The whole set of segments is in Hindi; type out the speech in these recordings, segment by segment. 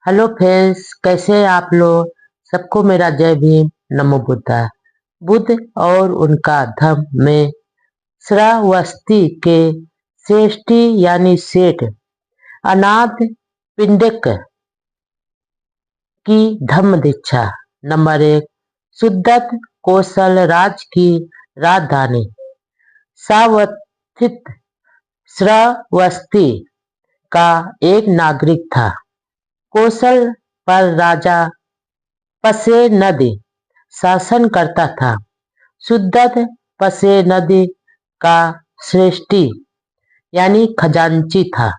हेलो फ्रेंड्स, कैसे हैं आप लोग। सबको मेरा जय भीम। नमो बुद्धा। बुद्ध और उनका धर्म में श्रावस्ती के श्रेष्ठी यानी सेठ अनाथ पिंडक की धम्म दीक्षा। नंबर 1। सुदत्त कौशल राज की राजधानी सावथित श्रावस्ती का एक नागरिक था। कौशल पर राजा पसेनदी शासन करता था। सुदत्त पसेनदी का श्रेष्ठी यानी खजांची था।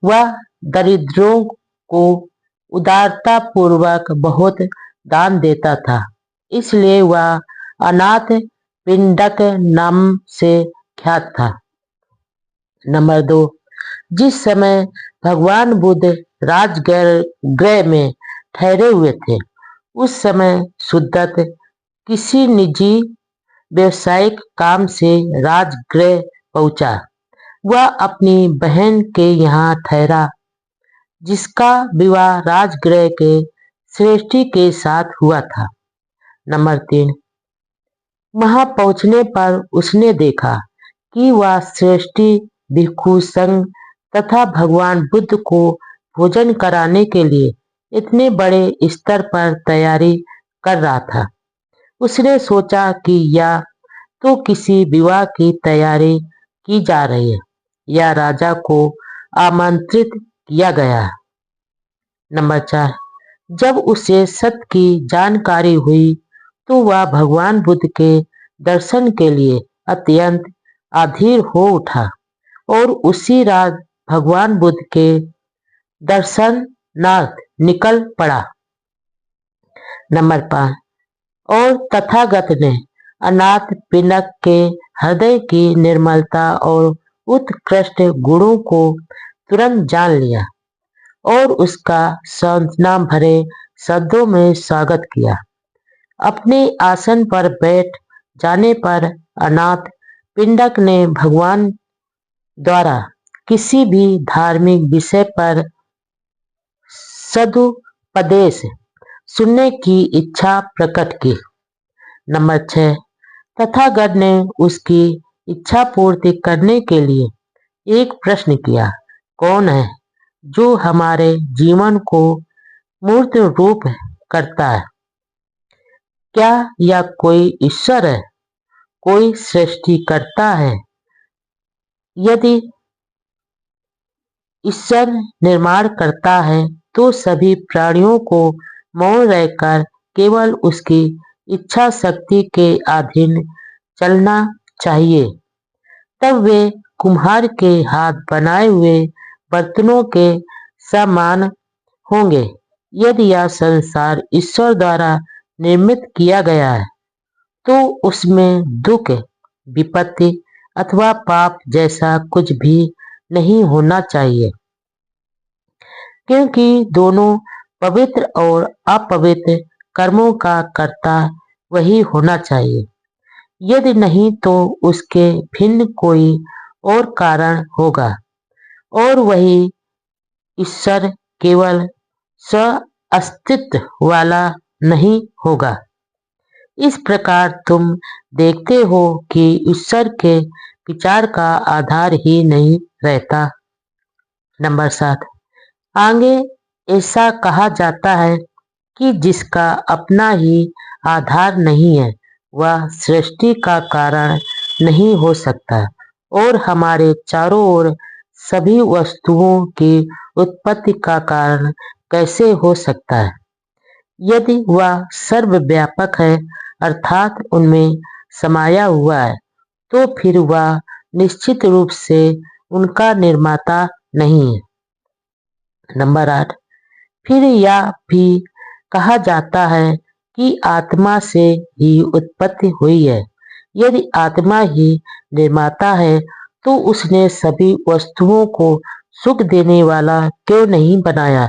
वह दरिद्रों को उदारता पूर्वक बहुत दान देता था, इसलिए वह अनाथ पिंडक नाम से ख्यात था। नंबर 2। जिस समय भगवान बुद्ध राजगृह में ठहरे हुए थे, उस समय सुदत्त किसी निजी व्यवसायिक काम से राजगृह पहुंचा। वह अपनी बहन के यहाँ ठहरा, जिसका विवाह राजगृह के श्रेष्ठी के साथ हुआ था। नंबर 3। वहां पहुंचने पर उसने देखा कि वह श्रेष्ठी भिक्षु संघ तथा भगवान बुद्ध को भोजन कराने के लिए इतने बड़े स्तर पर तैयारी कर रहा था। उसने सोचा कि या तो किसी विवाह की तैयारी की जा रही है या राजा को आमंत्रित किया गया है। नंबर 4। जब उसे सत्य की जानकारी हुई तो वह भगवान बुद्ध के दर्शन के लिए अत्यंत अधीर हो उठा और उसी रात भगवान बुद्ध के दर्शनार्थ निकल पड़ा। नंबर 5। और तथागत ने अनाथ पिंडक के हृदय की निर्मलता और उत्कृष्ट गुणों को तुरंत जान लिया और उसका सांत्वना भरे शब्दों में स्वागत किया। अपने आसन पर बैठ जाने पर अनाथ पिंडक ने भगवान द्वारा किसी भी धार्मिक विषय पर सदुपदेश सुनने की इच्छा प्रकट की। नंबर 6। तथागत ने उसकी इच्छा पूर्ति करने के लिए एक प्रश्न किया, कौन है जो हमारे जीवन को मूर्त रूप करता है? क्या यह कोई ईश्वर है, कोई सृष्टि करता है? यदि ईश्वर निर्माण करता है तो सभी प्राणियों को मौन रहकर केवल उसकी इच्छा शक्ति के अधीन चलना चाहिए, तब वे कुम्हार के हाथ बनाए हुए बर्तनों के समान होंगे। यदि यह संसार ईश्वर द्वारा निर्मित किया गया है तो उसमें दुख, विपत्ति अथवा पाप जैसा कुछ भी नहीं होना चाहिए, क्योंकि दोनों पवित्र और अपवित्र कर्मों का कर्ता वही होना चाहिए। यदि नहीं तो उसके भिन्न कोई और कारण होगा और वही ईश्वर केवल स्व अस्तित्व वाला नहीं होगा। इस प्रकार तुम देखते हो कि ईश्वर के विचार का आधार ही नहीं रहता। नंबर 7। आगे ऐसा कहा जाता है कि जिसका अपना ही आधार नहीं है वह सृष्टि का कारण नहीं हो सकता और हमारे चारों ओर सभी वस्तुओं की उत्पत्ति का कारण कैसे हो सकता है? यदि वह सर्वव्यापक है अर्थात उनमें समाया हुआ है, तो फिर वह निश्चित रूप से उनका निर्माता नहीं है। नंबर 8। फिर यह भी कहा जाता है कि आत्मा से ही उत्पत्ति हुई है। यदि आत्मा ही निर्माता है तो उसने सभी वस्तुओं को सुख देने वाला क्यों नहीं बनाया?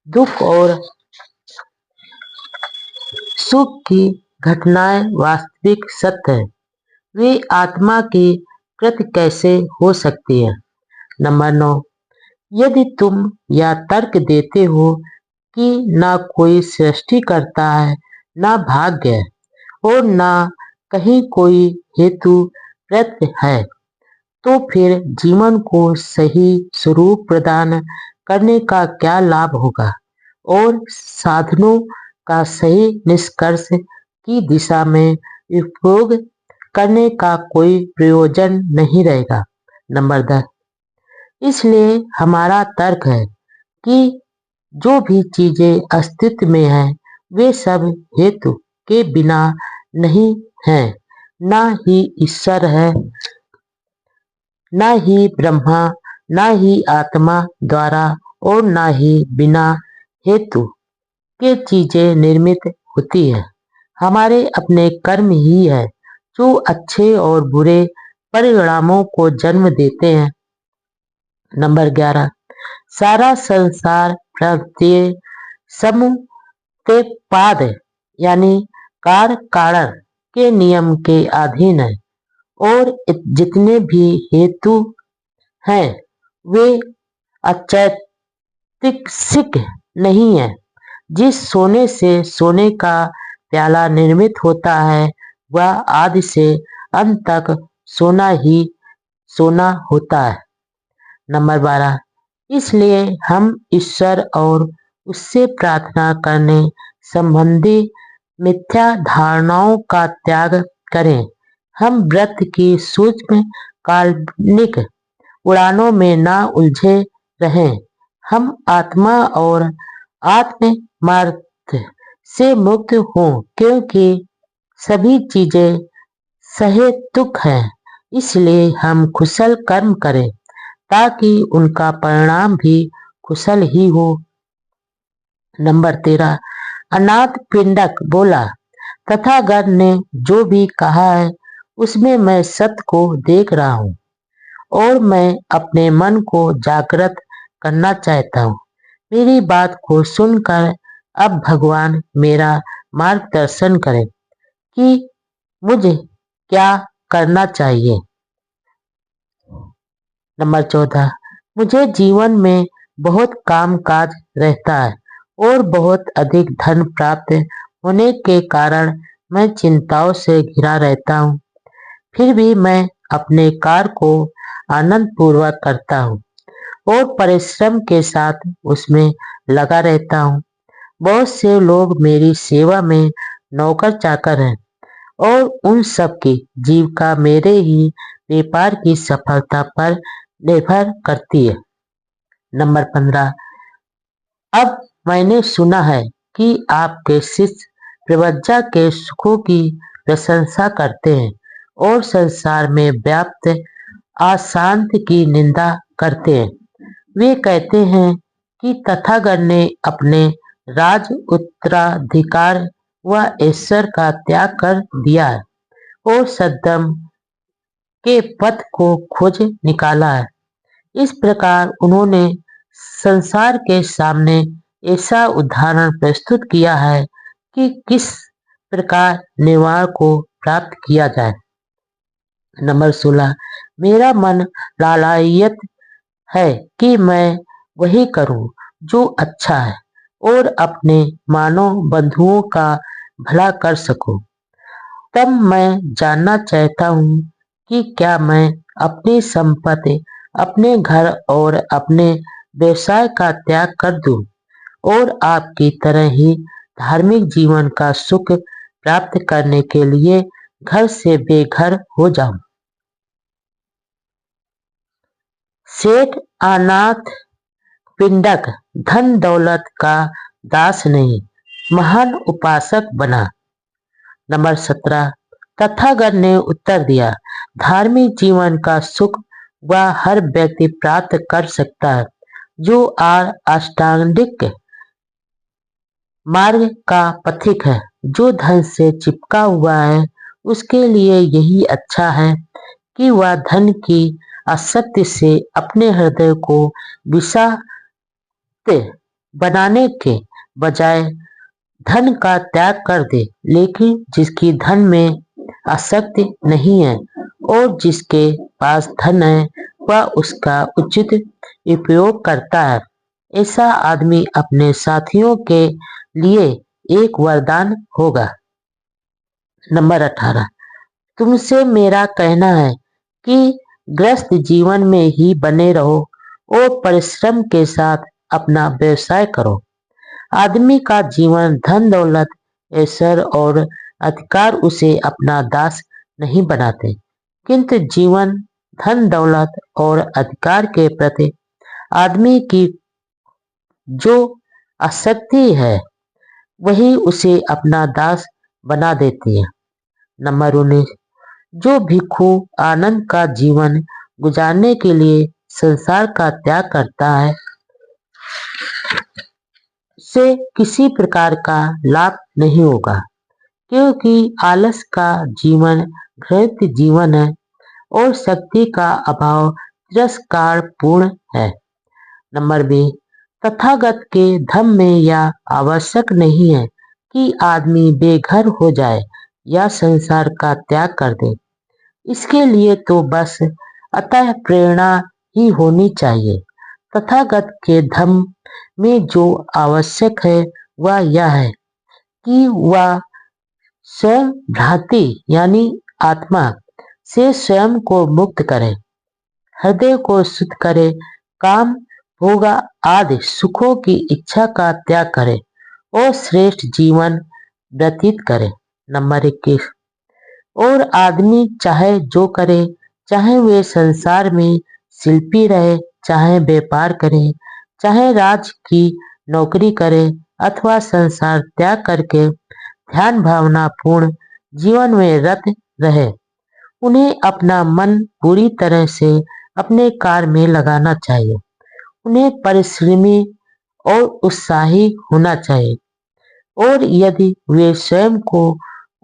दुख और सुख की घटनाएं वास्तविक सत्य है, वे आत्मा की कृत कैसे हो सकती है? नंबर 9। यदि तुम यह तर्क देते हो कि ना कोई सृष्टि करता है, ना भाग्य और ना कहीं कोई हेतु प्रत्यय है, तो फिर जीवन को सही स्वरूप प्रदान करने का क्या लाभ होगा और साधनों का सही निष्कर्ष की दिशा में उपयोग करने का कोई प्रयोजन नहीं रहेगा। नंबर 10, इसलिए हमारा तर्क है कि जो भी चीजें अस्तित्व में हैं, वे सब हेतु के बिना नहीं हैं, ना ही ईश्वर है, ना ही ब्रह्मा, ना ही आत्मा द्वारा और ना ही बिना हेतु के चीजें निर्मित होती है। हमारे अपने कर्म ही है जो अच्छे और बुरे परिणामों को जन्म देते हैं। नंबर 11, सारा संसार प्रत्यय समूह के पाद यानी कार कारण के नियम के अधीन है और जितने भी हेतु हैं वे अचैतसिक नहीं है। जिस सोने से सोने का प्याला निर्मित होता है वह आदि से अंत तक सोना ही सोना होता है। नंबर 12, इसलिए हम ईश्वर और उससे प्रार्थना करने संबंधी मिथ्या धारणाओं का त्याग करें। हम व्रत की सूक्ष्म काल्पनिक उड़ानों में ना उलझे रहें। हम आत्मा और आत्मार्थ से मुक्त हों क्योंकि सभी चीजें सहेतुक हैं। इसलिए हम कुशल कर्म करें ताकि उनका परिणाम भी कुशल ही हो। नंबर 13, अनाथ पिंडक बोला, तथागत ने जो भी कहा है उसमें मैं सत्य को देख रहा हूँ और मैं अपने मन को जागृत करना चाहता हूँ। मेरी बात को सुनकर अब भगवान मेरा मार्गदर्शन करें कि मुझे क्या करना चाहिए। नंबर 14, मुझे जीवन में बहुत काम काज रहता है और बहुत अधिक धन प्राप्त होने के कारण मैं चिंताओं से घिरा रहता हूँ। फिर भी मैं अपने कार्य को आनंद पूर्वक करता हूँ और परिश्रम के साथ उसमें लगा रहता हूँ। बहुत से लोग मेरी सेवा में नौकर चाकर हैं और उन सब की जीविका मेरे ही व्यापार की सफलता पर निर्भर करती है। नंबर 15, अब मैंने सुना है कि आपके शिष्य प्रवज्जा के सुखों की प्रशंसा करते हैं और संसार में व्याप्त अशांति की निंदा करते हैं। वे कहते हैं कि तथागत ने अपने राज उत्तराधिकार व ईश्वर का त्याग कर दिया है और सद्धर्म के पथ को खोज निकाला है। इस प्रकार उन्होंने संसार के सामने ऐसा उदाहरण प्रस्तुत किया है कि किस प्रकार निर्वाण को प्राप्त किया जाए। नंबर 16, मेरा मन लालायित है कि मैं वही करूं जो अच्छा है और अपने मानव बंधुओं का भला कर सकूं। तब मैं जानना चाहता हूँ कि क्या मैं अपनी संपत्ति, अपने घर और अपने व्यवसाय का त्याग कर दूं और आपकी तरह ही धार्मिक जीवन का सुख प्राप्त करने के लिए घर से बेघर हो जाऊं। सेठ अनाथ पिंडक धन दौलत का दास नहीं, महान उपासक बना। नंबर 17, तथागत ने उत्तर दिया, धार्मिक जीवन का सुख वह हर व्यक्ति प्राप्त कर सकता है जो अष्टांगिक मार्ग का पथिक है। जो धन से चिपका हुआ है उसके लिए यही अच्छा है कि वह धन की आसक्ति से अपने हृदय को विषाक्त बनाने के बजाय धन का त्याग कर दे। लेकिन जिसकी धन में आसक्ति नहीं है और जिसके पास धन है वह उसका उचित उपयोग करता है ऐसा आदमी अपने साथियों के लिए एक वरदान होगा। नंबर 18, तुमसे मेरा कहना है कि ग्रस्त जीवन में ही बने रहो और परिश्रम के साथ अपना व्यवसाय करो। आदमी का जीवन, धन दौलत, ऐश्वर्य और अधिकार उसे अपना दास नहीं बनाते, किंतु जीवन, धन दौलत और अधिकार के प्रति आदमी की जो आसक्ति है वही उसे अपना दास बना देती है। नंबर 19, जो भिक्षु आनंद का जीवन गुजारने के लिए संसार का त्याग करता है से किसी प्रकार का लाभ नहीं होगा, क्योंकि आलस का जीवन घृत जीवन है और शक्ति का अभाव तिरस्कार पूर्ण है। नंबर 20, तथागत के धम्म में यह आवश्यक नहीं है कि आदमी बेघर हो जाए या संसार का त्याग कर दे। इसके लिए तो बस अतः प्रेरणा ही होनी चाहिए। तथागत के धम्म में जो आवश्यक है वह यह है कि वह स्वयं भ्रांति यानी आत्मा से स्वयं को मुक्त करे, हृदय को शुद्ध करे, काम भोगा आदि सुखों की इच्छा का त्याग करे और श्रेष्ठ जीवन व्यतीत करे। नंबर 21, और आदमी चाहे जो करे, चाहे वे संसार में शिल्पी रहे, चाहे व्यापार करे, चाहे राज की नौकरी करे अथवा संसार त्याग करके ध्यान भावना पूर्ण जीवन में रत रहे, उन्हें अपना मन पूरी तरह से अपने कार्य में लगाना चाहिए। उन्हें परिश्रमी और उत्साही होना चाहिए, और यदि वे स्वयं को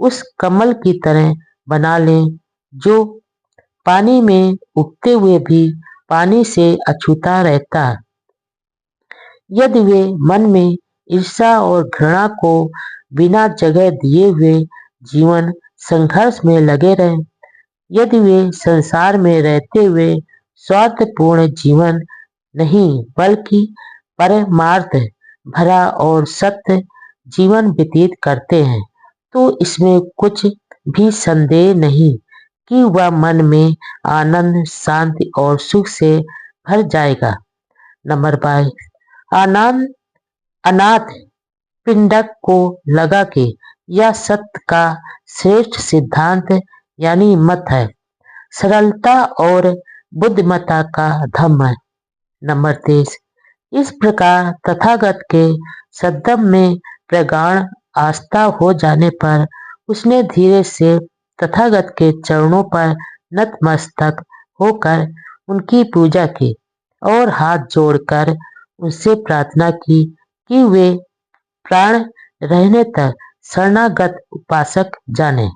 उस कमल की तरह बना लें जो पानी में उगते हुए भी पानी से अछूता रहता है, यदि वे मन में ईर्ष्या और घृणा को बिना जगह दिए हुए जीवन संघर्ष में लगे रहें, यदि वे संसार में रहते हुए स्वार्थपूर्ण जीवन नहीं बल्कि परमार्थ भरा और सत्य जीवन व्यतीत करते हैं, तो इसमें कुछ भी संदेह नहीं कि वह मन में आनंद, शांति और सुख से भर जाएगा। नंबर 22, आनंद अनाथ पिंडक को लगा कि यह सत्य का श्रेष्ठ सिद्धांत यानी मत है, सरलता और बुद्धिमत्ता का धम्म है। नंबर 23, इस प्रकार तथागत के सद्धम्म में प्रगाढ़ आस्था हो जाने पर उसने धीरे से तथागत के चरणों पर नतमस्तक होकर उनकी पूजा की और हाथ जोड़कर उनसे प्रार्थना की कि वे प्राण रहने तक शरणागत उपासक जाने।